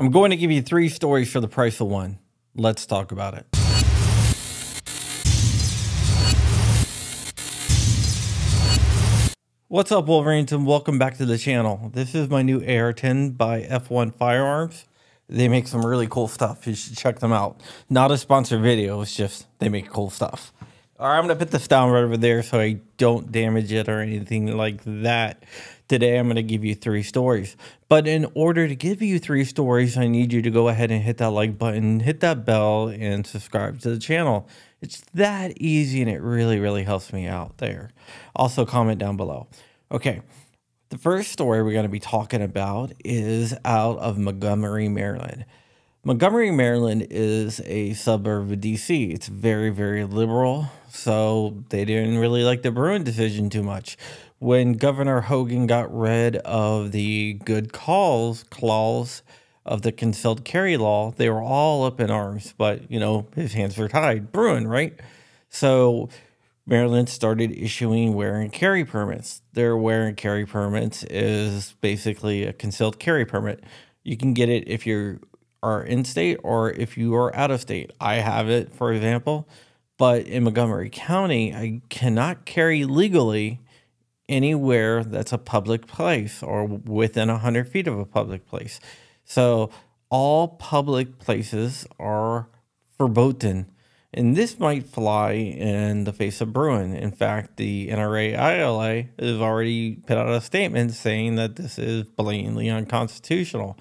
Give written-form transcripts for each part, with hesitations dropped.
I'm going to give you 3 stories for the price of 1. Let's talk about it. What's up, Wolverines, and welcome back to the channel. This is my new AR-10 by F1 Firearms. They make some really cool stuff. You should check them out. Not a sponsored video, it's just they make cool stuff. All right, I'm going to put this down right over there so I don't damage it or anything like that. Today, I'm going to give you 3 stories. But in order to give you 3 stories, I need you to go ahead and hit that like button, hit that bell, and subscribe to the channel. It's that easy, and it really helps me out there. Also, comment down below. Okay, the first story we're going to be talking about is out of Montgomery, Maryland. Montgomery, Maryland is a suburb of DC. It's very liberal, so they didn't really like the Bruen decision too much. When Governor Hogan got rid of the good cause clause of the concealed carry law, they were all up in arms, but, you know, his hands were tied. Bruen, right? So Maryland started issuing wear and carry permits. Their wear and carry permits is basically a concealed carry permit. You can get it if you are in state or if you are out of state. I have it, for example, but in Montgomery County, I cannot carry legally anywhere that's a public place or within 100 feet of a public place. So all public places are verboten. And this might fly in the face of Bruen. In fact, the NRA-ILA has already put out a statement saying that this is blatantly unconstitutional.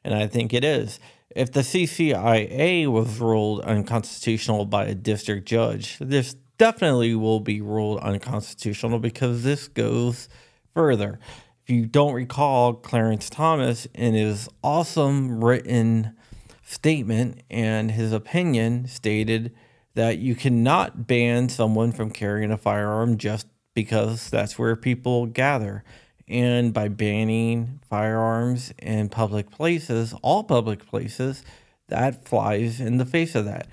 And I think it is. If the CCIA was ruled unconstitutional by a district judge, this definitely will be ruled unconstitutional because this goes further. If you don't recall, Clarence Thomas, in his awesome written statement and his opinion, stated that you cannot ban someone from carrying a firearm just because that's where people gather. And by banning firearms in public places, all public places, that flies in the face of that.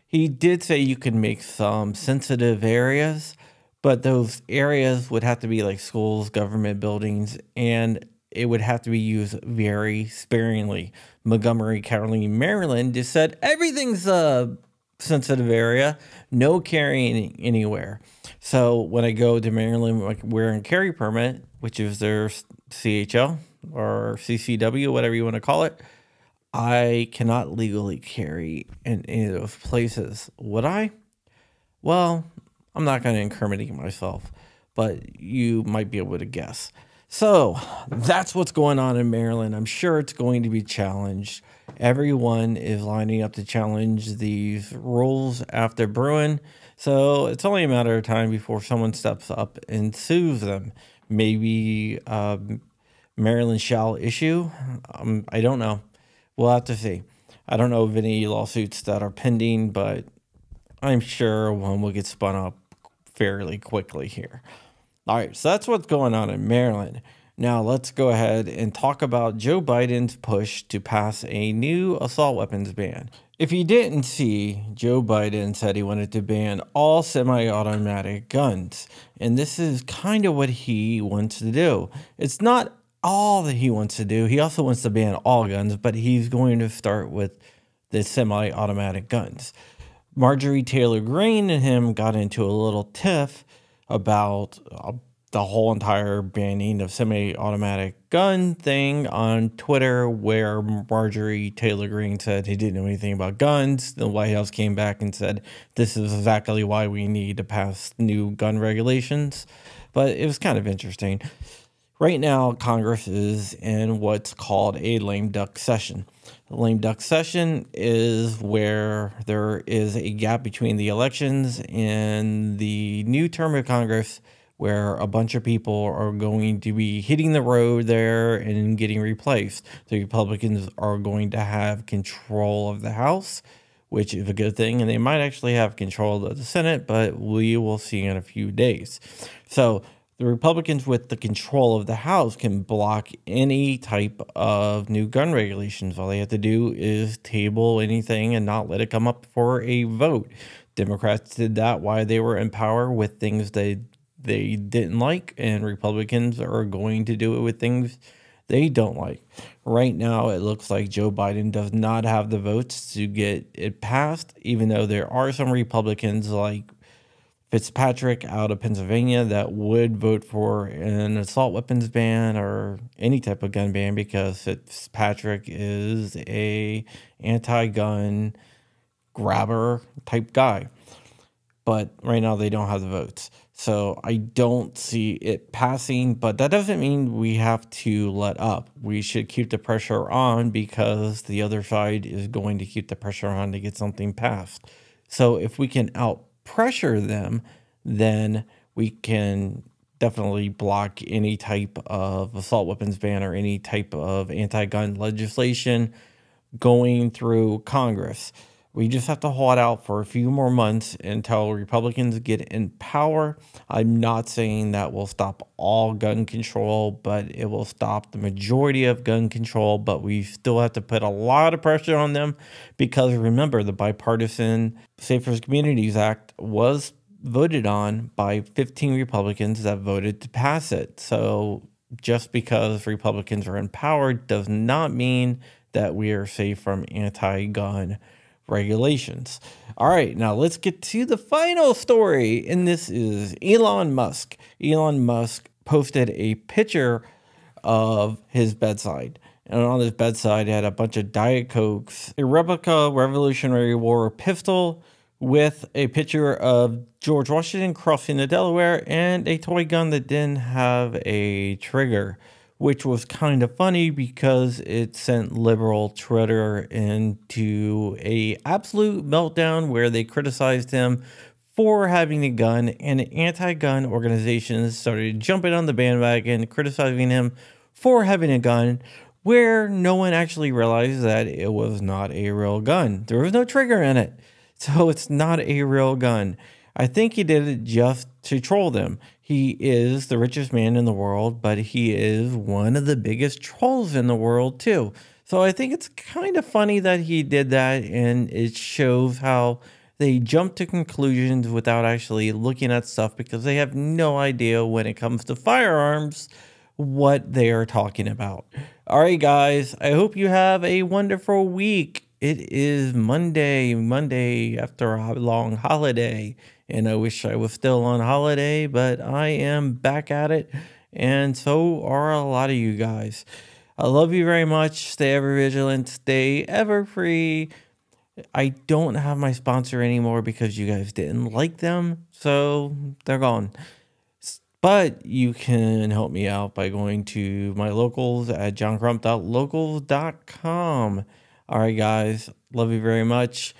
He did say you could make some sensitive areas, but those areas would have to be like schools, government buildings, and it would have to be used very sparingly. Montgomery County, Maryland just said everything's a sensitive area, no carrying anywhere. So when I go to Maryland, like wear and carry permit, which is their CHL or CCW, whatever you want to call it, I cannot legally carry in any of those places. Would I? Well, I'm not going to incriminate myself, but you might be able to guess. So that's what's going on in Maryland. I'm sure it's going to be challenged. Everyone is lining up to challenge these rules after Bruen. So it's only a matter of time before someone steps up and sues them. Maybe Maryland shall issue. I don't know. We'll have to see. I don't know of any lawsuits that are pending, but I'm sure one will get spun up fairly quickly here. All right, so that's what's going on in Maryland. Now let's go ahead and talk about Joe Biden's push to pass a new assault weapons ban. If you didn't see, Joe Biden said he wanted to ban all semi-automatic guns. And this is kind of what he wants to do. It's not all that he wants to do. He also wants to ban all guns, but he's going to start with the semi-automatic guns. Marjorie Taylor Greene and him got into a little tiff about the whole entire banning of semi-automatic gun thing on Twitter, where Marjorie Taylor Greene said he didn't know anything about guns. The White House came back and said, this is exactly why we need to pass new gun regulations. But it was kind of interesting. Right now, Congress is in what's called a lame duck session. The lame duck session is where there is a gap between the elections and the new term of Congress, where a bunch of people are going to be hitting the road there and getting replaced. The Republicans are going to have control of the House, which is a good thing, and they might actually have control of the Senate, but we will see in a few days. So the Republicans with the control of the House can block any type of new gun regulations. All they have to do is table anything and not let it come up for a vote. Democrats did that while they were in power with things they didn't like, and Republicans are going to do it with things they don't like. Right now, it looks like Joe Biden does not have the votes to get it passed, even though there are some Republicans like Fitzpatrick out of Pennsylvania that would vote for an assault weapons ban or any type of gun ban, because Fitzpatrick is a anti-gun grabber type guy. But right now they don't have the votes. So I don't see it passing, but that doesn't mean we have to let up. We should keep the pressure on, because the other side is going to keep the pressure on to get something passed. So if we can out pressure them, then we can definitely block any type of assault weapons ban or any type of anti-gun legislation going through Congress. We just have to hold out for a few more months until Republicans get in power. I'm not saying that will stop all gun control, but it will stop the majority of gun control. But we still have to put a lot of pressure on them, because remember, the Bipartisan Safer Communities Act was voted on by 15 Republicans that voted to pass it. So just because Republicans are in power does not mean that we are safe from anti-gun regulations. All right, now let's get to the final story, and this is Elon Musk. Elon Musk posted a picture of his bedside, and on his bedside he had a bunch of Diet Cokes, a replica Revolutionary War pistol with a picture of George Washington crossing the Delaware, and a toy gun that didn't have a trigger, which was kind of funny because it sent liberal Twitter into a absolute meltdown where they criticized him for having a gun, and anti-gun organizations started jumping on the bandwagon, criticizing him for having a gun, where no one actually realized that it was not a real gun. There was no trigger in it, so it's not a real gun. I think he did it just to troll them. He is the richest man in the world, but he is one of the biggest trolls in the world too. So I think it's kind of funny that he did that, and it shows how they jump to conclusions without actually looking at stuff, because they have no idea when it comes to firearms what they are talking about. All right, guys, I hope you have a wonderful week. It is Monday after a long holiday, and I wish I was still on holiday, but I am back at it, and so are a lot of you guys. I love you very much. Stay ever vigilant. Stay ever free. I don't have my sponsor anymore because you guys didn't like them, so they're gone. But you can help me out by going to my locals at johncrump.locals.com. All right, guys. Love you very much.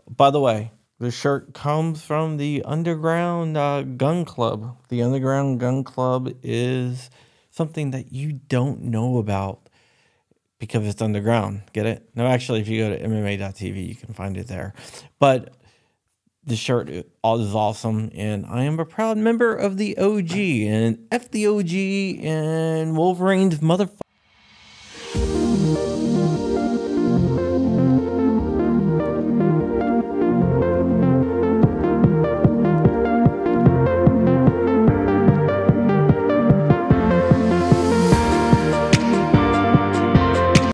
By the way, the shirt comes from the Underground Gun Club. The Underground Gun Club is something that you don't know about because it's underground. Get it? No, actually, if you go to MMA.tv, you can find it there. But the shirt is awesome, and I am a proud member of the OG. And F the OG and Wolverine's motherfucker.